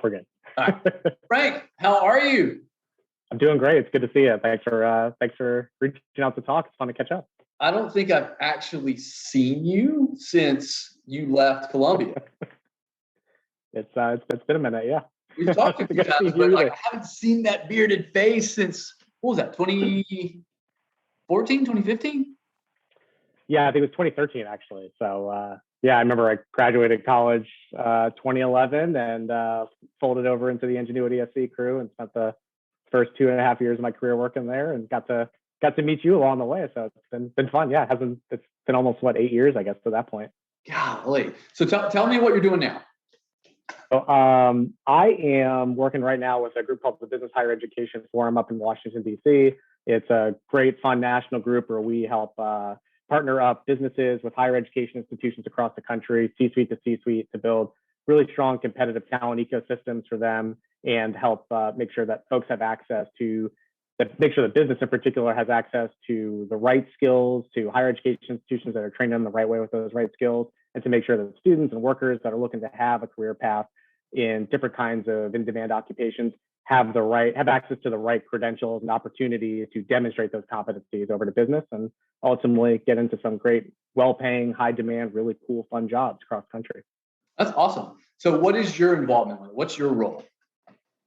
we're good. All right. Frank, how are you? I'm doing great. It's good to see you. Thanks for reaching out to talk. It's fun to catch up. I don't think I've actually seen you since you left Columbia. It's been a minute, yeah. We've talked a few times, but like I haven't seen that bearded face since, what was that, 2014, 2015? Yeah, I think it was 2013 actually. So yeah, I remember I graduated college 2011 and folded over into the Ingenuity SC crew and spent the first 2.5 years of my career working there, and got to meet you along the way. So it's been fun. Yeah, it's been almost 8 years, I guess, to that point. Golly. So tell me what you're doing now. So I am working right now with a group called the Business Higher Education Forum up in Washington, D.C. It's a great, fun national group where we help partner up businesses with higher education institutions across the country, C-suite to C-suite, to build really strong competitive talent ecosystems for them, and help make sure that folks have access to, make sure that business in particular has access to the right skills, to higher education institutions that are trained in the right way with those right skills, and to make sure that students and workers that are looking to have a career path in different kinds of in-demand occupations have access to the right credentials and opportunities to demonstrate those competencies over to business, and ultimately get into some great, well-paying, high-demand, really cool, fun jobs across the country. That's awesome. So what is your involvement with it? What's your role?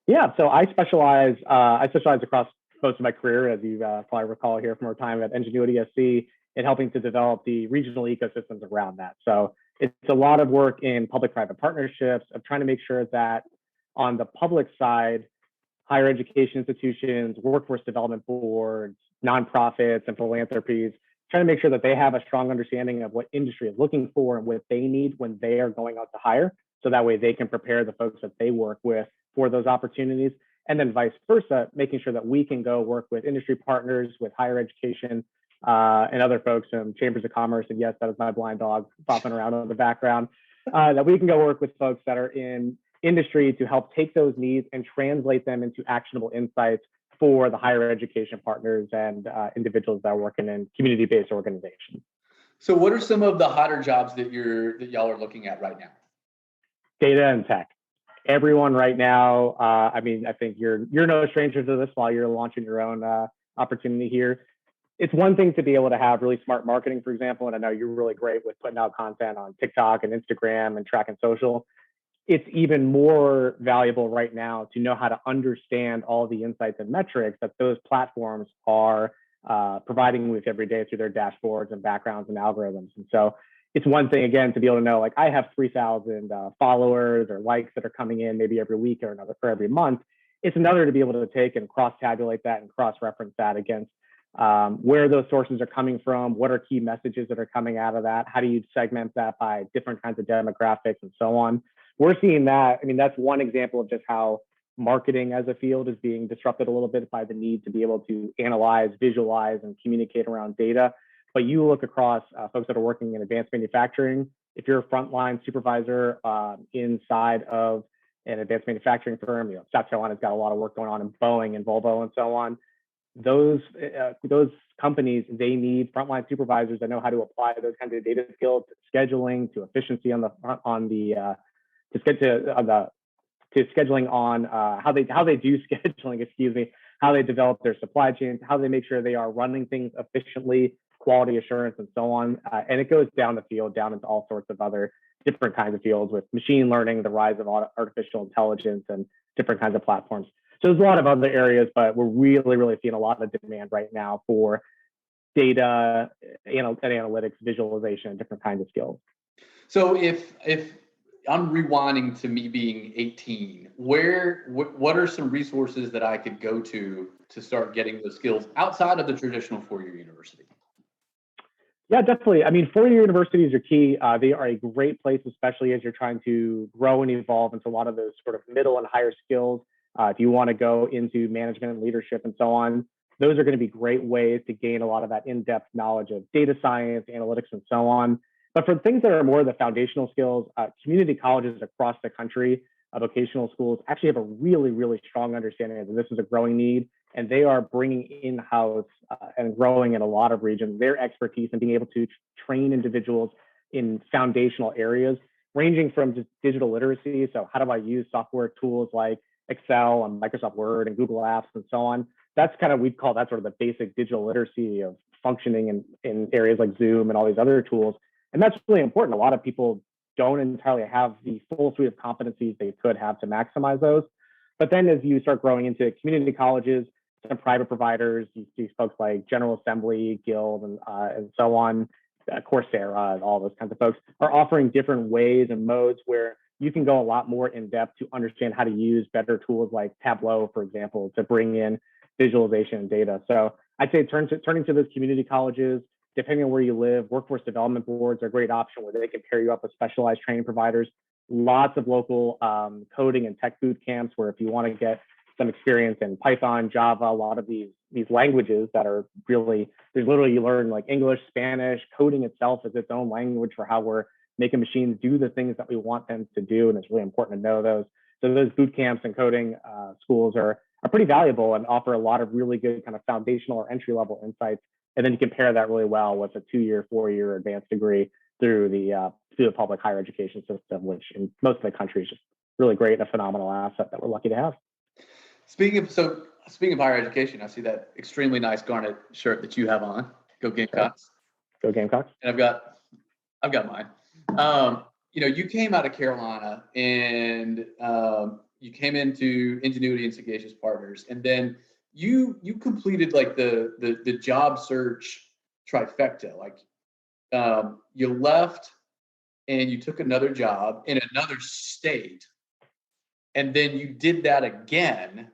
Yeah, so I specialize across most of my career, as you probably recall here from our time at Ingenuity SC, in helping to develop the regional ecosystems around that. So it's a lot of work in public-private partnerships of trying to make sure that on the public side, higher education institutions, workforce development boards, nonprofits, and philanthropies, trying to make sure that they have a strong understanding of what industry is looking for and what they need when they are going out to hire. So that way they can prepare the folks that they work with for those opportunities. And then vice versa, making sure that we can go work with industry partners, with higher education, and other folks in chambers of commerce. And yes, that is my blind dog popping around in the background. That we can go work with folks that are in industry to help take those needs and translate them into actionable insights for the higher education partners and individuals that are working in community-based organizations. So what are some of the hotter jobs that y'all are looking at right now? Data and tech. Everyone right now, I think you're no stranger to this while you're launching your own opportunity here. It's one thing to be able to have really smart marketing, for example, and I know you're really great with putting out content on TikTok and Instagram and tracking social. It's even more valuable right now to know how to understand all the insights and metrics that those platforms are providing with every day through their dashboards and backgrounds and algorithms. And so it's one thing, again, to be able to know, like, I have 3,000 followers or likes that are coming in maybe every week or every month. It's another to be able to take and cross-tabulate that and cross-reference that against where those sources are coming from, what are key messages that are coming out of that, how do you segment that by different kinds of demographics and so on. We're seeing that. I mean, that's one example of just how marketing as a field is being disrupted a little bit by the need to be able to analyze, visualize, and communicate around data. But you look across folks that are working in advanced manufacturing. If you're a frontline supervisor inside of an advanced manufacturing firm, South Carolina's got a lot of work going on in Boeing and Volvo and so on. Those companies, they need frontline supervisors that know how to apply those kinds of data skills to scheduling, to efficiency to scheduling on how they do scheduling, how they develop their supply chains, how they make sure they are running things efficiently, quality assurance, and so on. And it goes down the field, down into all sorts of other different kinds of fields with machine learning, the rise of artificial intelligence, and different kinds of platforms. So there's a lot of other areas, but we're really, really seeing a lot of demand right now for data, analytics, visualization, and different kinds of skills. So if I'm rewinding to me being 18, what are some resources that I could go to start getting those skills outside of the traditional four-year university? Yeah, definitely. I mean, four-year universities are key. They are a great place, especially as you're trying to grow and evolve into a lot of those sort of middle and higher skills. If you want to go into management and leadership and so on, those are going to be great ways to gain a lot of that in-depth knowledge of data science, analytics, and so on. But for things that are more of the foundational skills, community colleges across the country, vocational schools actually have a really, really strong understanding that this is a growing need. And they are bringing in-house and growing in a lot of regions their expertise and being able to train individuals in foundational areas ranging from just digital literacy. So how do I use software tools like Excel and Microsoft Word and Google Apps and so on? That's kind of, we'd call that sort of the basic digital literacy of functioning in areas like Zoom and all these other tools. And that's really important. A lot of people don't entirely have the full suite of competencies they could have to maximize those. But then as you start growing into community colleges, some private providers, you see folks like General Assembly, Guild, and so on, Coursera, and all those kinds of folks are offering different ways and modes where you can go a lot more in depth to understand how to use better tools like Tableau, for example, to bring in visualization and data. So I'd say turning to those community colleges, depending on where you live, workforce development boards are a great option where they can pair you up with specialized training providers. Lots of local coding and tech boot camps where if you want to get some experience in Python, Java, a lot of these languages that are really, there's literally, you learn like English, Spanish, coding itself is its own language for how we're making machines do the things that we want them to do. And it's really important to know those. So those boot camps and coding schools are pretty valuable and offer a lot of really good kind of foundational or entry level insights. And then you can pair that really well with a 2-year, 4-year advanced degree through the public higher education system, which in most of the country is just really great and a phenomenal asset that we're lucky to have. Speaking of higher education, I see that extremely nice garnet shirt that you have on. Go Gamecocks! Go Gamecocks! And I've got mine. You came out of Carolina and you came into Ingenuity and Sagacious Partners, and then you completed like the job search trifecta. Like you left and you took another job in another state, and then you did that again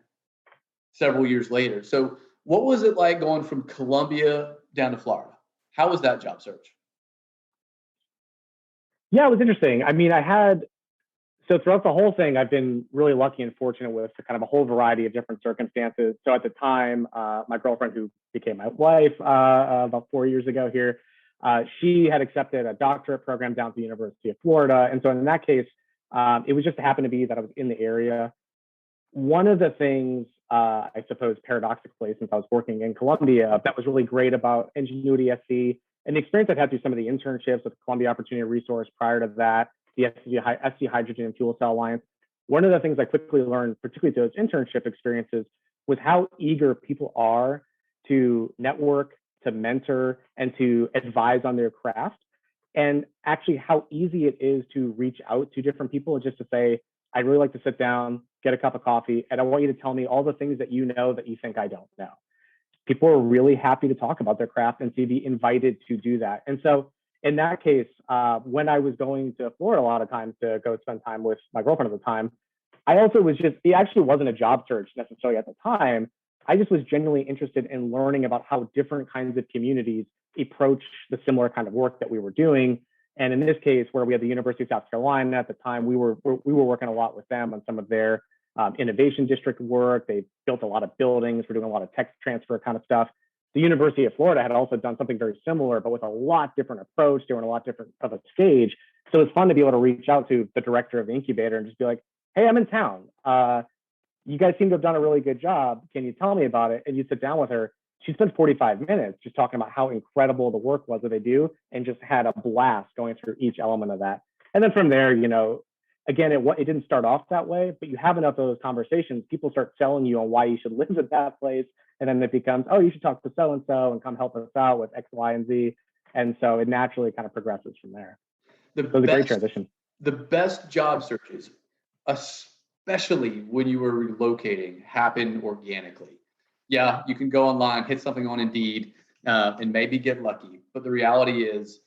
several years later. So what was it like going from Columbia down to Florida? How was that job search? Yeah, it was interesting. I mean, so throughout the whole thing, I've been really lucky and fortunate with kind of a whole variety of different circumstances. So at the time, my girlfriend, who became my wife about 4 years ago here, she had accepted a doctorate program down at the University of Florida. And so in that case, it was just happened to be that I was in the area. One of the things, I suppose, paradoxically, since I was working in Columbia, that was really great about Ingenuity SC and the experience I've had through some of the internships with the Columbia Opportunity Resource prior to that, the SC Hydrogen and Fuel Cell Alliance. One of the things I quickly learned, particularly through those internship experiences, was how eager people are to network, to mentor, and to advise on their craft. And actually how easy it is to reach out to different people and just to say, I'd really like to sit down, get a cup of coffee, and I want you to tell me all the things that you know that you think I don't know. People are really happy to talk about their craft and to be invited to do that. And so in that case, when I was going to Florida a lot of times to go spend time with my girlfriend at the time, I also was it actually wasn't a job search necessarily at the time. I just was genuinely interested in learning about how different kinds of communities approach the similar kind of work that we were doing. And in this case, where we had the University of South Carolina at the time, we were working a lot with them on some of their innovation district work. They built a lot of buildings. We're doing a lot of tech transfer kind of stuff. The University of Florida had also done something very similar, but with a lot different approach, doing a lot different of a stage. So it's fun to be able to reach out to the director of the incubator and just be like, hey, I'm in town. You guys seem to have done a really good job. Can you tell me about it? And you sit down with her. She spent 45 minutes just talking about how incredible the work was that they do and just had a blast going through each element of that. And then from there, again, it didn't start off that way, but you have enough of those conversations, people start selling you on why you should live at that place. And then it becomes, oh, you should talk to so-and-so and come help us out with X, Y, and Z. And so it naturally kind of progresses from there. So it was a great transition. The best job searches, especially when you were relocating, happen organically. Yeah, you can go online, hit something on Indeed, and maybe get lucky. But the reality is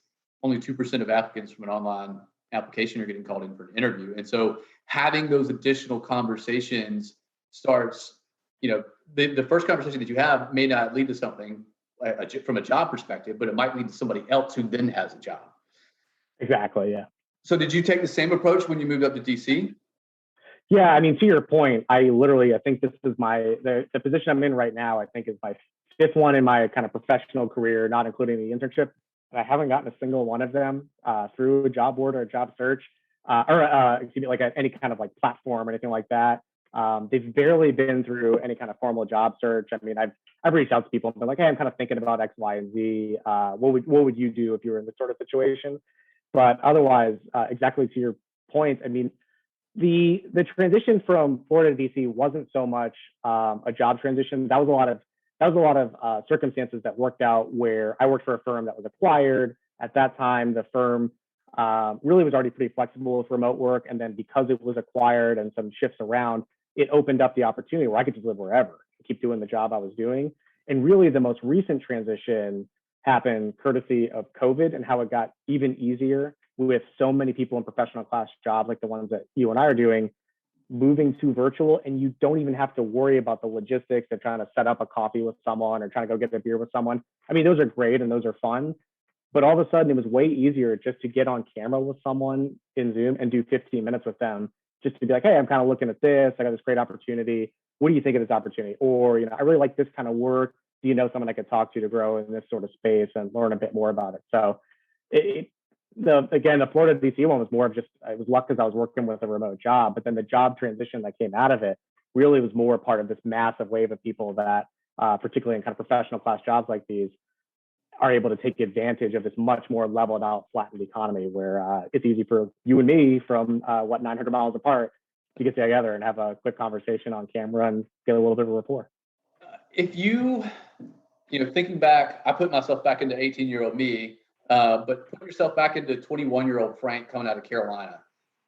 only 2% of applicants from an online application are getting called in for an interview. And so having those additional conversations starts, the first conversation that you have may not lead to something from a job perspective, but it might lead to somebody else who then has a job. Exactly, yeah. So did you take the same approach when you moved up to DC? Yeah, I mean, to your point, I think this is the position I'm in right now, I think is my fifth one in my kind of professional career, not including the internship. And I haven't gotten a single one of them through a job board or a job search like any kind of like platform or anything like that. They've barely been through any kind of formal job search. I mean, I've reached out to people and been like, hey, I'm kind of thinking about X, Y, and Z. What would you do if you were in this sort of situation? But otherwise, exactly to points, I mean, the transition from Florida to DC wasn't so much a job transition. That was a lot of circumstances that worked out where I worked for a firm that was acquired. At that time, the firm really was already pretty flexible with remote work. And then because it was acquired and some shifts around, it opened up the opportunity where I could just live wherever, keep doing the job I was doing. And really the most recent transition happened courtesy of COVID and how it got even easier with so many people in professional class jobs like the ones that you and I are doing, moving to virtual, and you don't even have to worry about the logistics of trying to set up a coffee with someone or trying to go get a beer with someone. I mean, those are great and those are fun, but all of a sudden it was way easier just to get on camera with someone in Zoom and do 15 minutes with them, just to be like, hey, I'm kind of looking at this. I got this great opportunity. What do you think of this opportunity? Or, I really like this kind of work. Do you know someone I could talk to grow in this sort of space and learn a bit more about it? So the Florida DC one was more of just, I was lucky because I was working with a remote job, but then the job transition that came out of it really was more part of this massive wave of people that, particularly in kind of professional class jobs like these, are able to take advantage of this much more leveled out, flattened economy where it's easy for you and me from 900 miles apart to get together and have a quick conversation on camera and get a little bit of rapport. If thinking back, I put myself back into 18-year-old me, but put yourself back into 21-year-old Frank coming out of Carolina.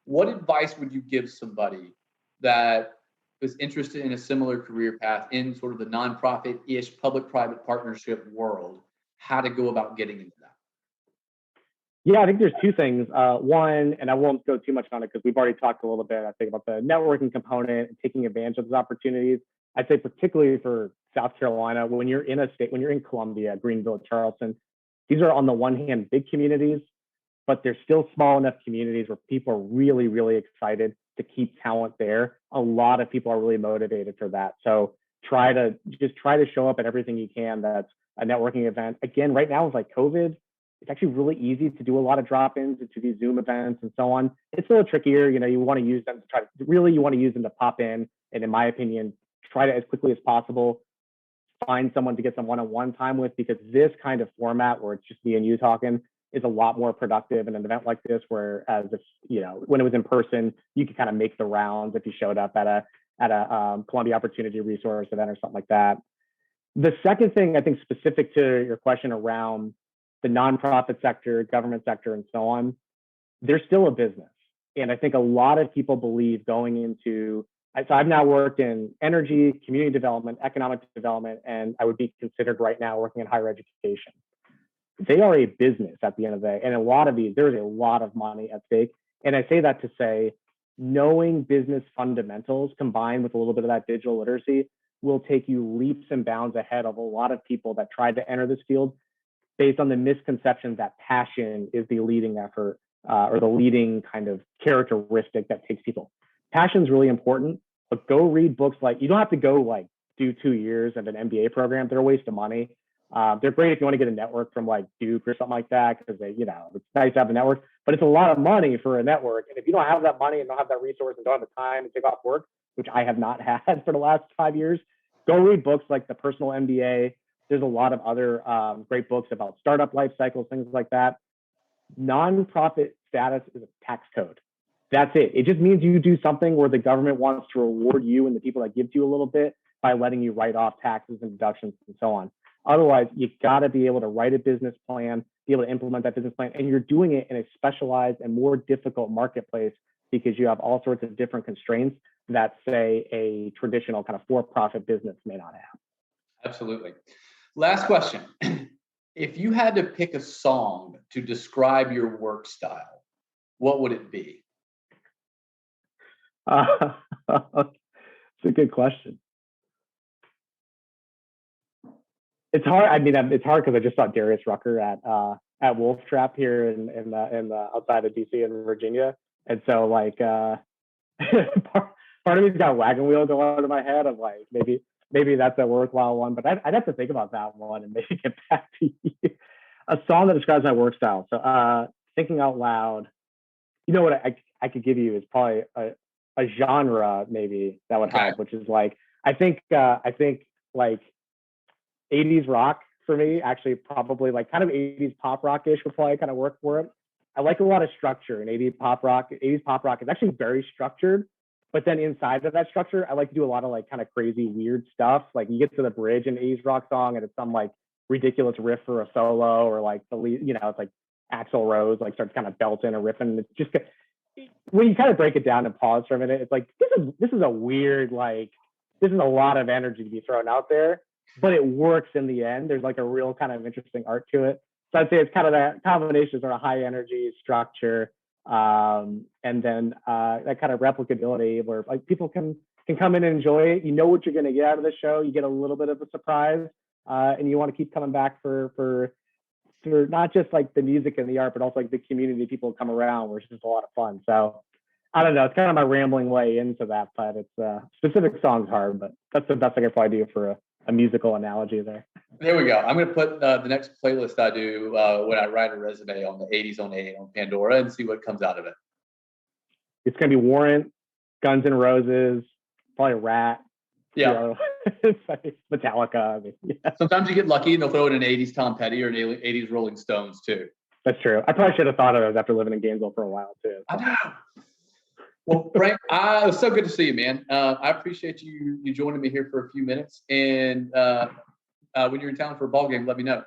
What advice would you give somebody that was interested in a similar career path in sort of the nonprofit-ish public-private partnership world, how to go about getting into that? Yeah, I think there's two things. One, and I won't go too much on it because we've already talked a little bit, I think, about the networking component and taking advantage of those opportunities. I'd say particularly for South Carolina, when you're in a state, when you're in Columbia, Greenville, Charleston, these are on the one hand big communities, but they're still small enough communities where people are really, really excited to keep talent there. A lot of people are really motivated for that. So try to show up at everything you can that's a networking event. Again, right now with like COVID, it's actually really easy to do a lot of drop-ins to these Zoom events and so on. It's a little trickier. You want to use them to pop in. And in my opinion, try to, as quickly as possible, find someone to get some one-on-one time with, because this kind of format where it's just me and you talking is a lot more productive in an event like this, whereas if, when it was in person, you could kind of make the rounds if you showed up at a Columbia Opportunity Resource event or something like that. The second thing, I think, specific to your question around the nonprofit sector, government sector, and so on, they're still a business. And I think a lot of people believe going into, so I've now worked in energy, community development, economic development, and I would be considered right now working in higher education. They are a business at the end of the day. And a lot of these, there's a lot of money at stake. And I say that to say, knowing business fundamentals combined with a little bit of that digital literacy will take you leaps and bounds ahead of a lot of people that tried to enter this field based on the misconception that passion is the leading effort or the leading kind of characteristic that takes people. Passion is really important, but go read books. Like, you don't have to go do 2 years of an MBA program. They're a waste of money. They're great if you want to get a network from like Duke or something like that, because it's nice to have a network, but it's a lot of money for a network. And if you don't have that money and don't have that resource and don't have the time to take off work, which I have not had for the last 5 years, go read books like The Personal MBA. There's a lot of other great books about startup life cycles, things like that. Nonprofit status is a tax code. That's it. It just means you do something where the government wants to reward you and the people that give to you a little bit by letting you write off taxes and deductions and so on. Otherwise, you've got to be able to write a business plan, be able to implement that business plan, and you're doing it in a specialized and more difficult marketplace because you have all sorts of different constraints that, say, a traditional kind of for-profit business may not have. Absolutely. Last question. If you had to pick a song to describe your work style, what would it be? It's a good question. It's hard. I mean, it's hard because I just saw Darius Rucker at Wolf Trap here in the outside of DC in Virginia, and so part of me's got Wagon Wheel going into my head of maybe that's a worthwhile one, but I'd have to think about that one and maybe get back to you. A song that describes my work style. So thinking out loud, what I could give you is probably a genre maybe that would help, which is I think 80s rock for me, actually probably kind of 80s pop rock-ish would probably kind of work for it. I like a lot of structure in 80s pop rock. 80s pop rock is actually very structured, but then inside of that structure, I like to do a lot of like kind of crazy, weird stuff. Like you get to the bridge in an 80s rock song and it's some like ridiculous riff for a solo, or like the lead, it's like Axl Rose like starts kind of belting or riffing. It's just when you kind of break it down and pause for a minute, it's like this is a weird, like this is a lot of energy to be thrown out there, but it works in the end. There's like a real kind of interesting art to it. So I'd say it's kind of that combination of sort of high energy structure, and then that kind of replicability where like people can come in and enjoy it. You know what you're going to get out of the show. You get a little bit of a surprise, and you want to keep coming back for not just like the music and the art, but also like the community people come around, which is just a lot of fun. So I don't know. It's kind of my rambling way into that, but it's specific songs hard, but that's the best I could probably do for a musical analogy there. There we go. I'm going to put the next playlist I do when I write a resume on the 80s on 80 on Pandora and see what comes out of it. It's going to be Warrant, Guns N' Roses, probably Rat. Yeah. Metallica. I mean, yeah. Sometimes you get lucky and they'll throw in an 80s Tom Petty or an 80s Rolling Stones too. That's true. I probably should have thought of those after living in Gainesville for a while too. So. I know. Well, Frank, it was so good to see you, man. I appreciate you joining me here for a few minutes. And when you're in town for a ball game, let me know.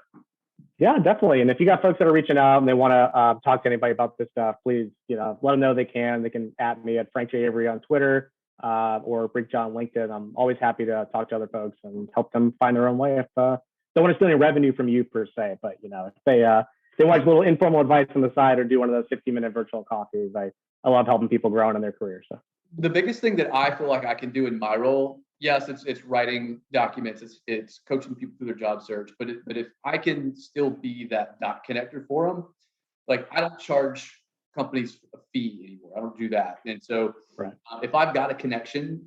Yeah, definitely. And if you got folks that are reaching out and they want to talk to anybody about this stuff, please, let them know they can. They can at me at Frank J. Avery on Twitter or Brick John LinkedIn. I'm always happy to talk to other folks and help them find their own way. If don't want to steal any revenue from you per se, but if they want a little informal advice on the side or do one of those 15-minute virtual coffees, I love helping people grow in their career. So the biggest thing that I feel like I can do in my role, yes, it's writing documents, it's coaching people through their job search, but if I can still be that dot connector for them, like I don't charge companies a fee anymore. I don't do that. And so if I've got a connection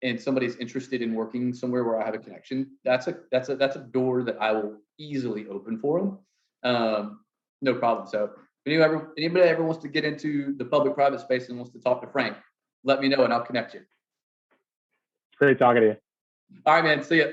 and somebody's interested in working somewhere where I have a connection, that's a door that I will easily open for them. No problem. So if anybody ever wants to get into the public-private space and wants to talk to Frank, let me know and I'll connect you. It's great talking to you. All right, man. See ya.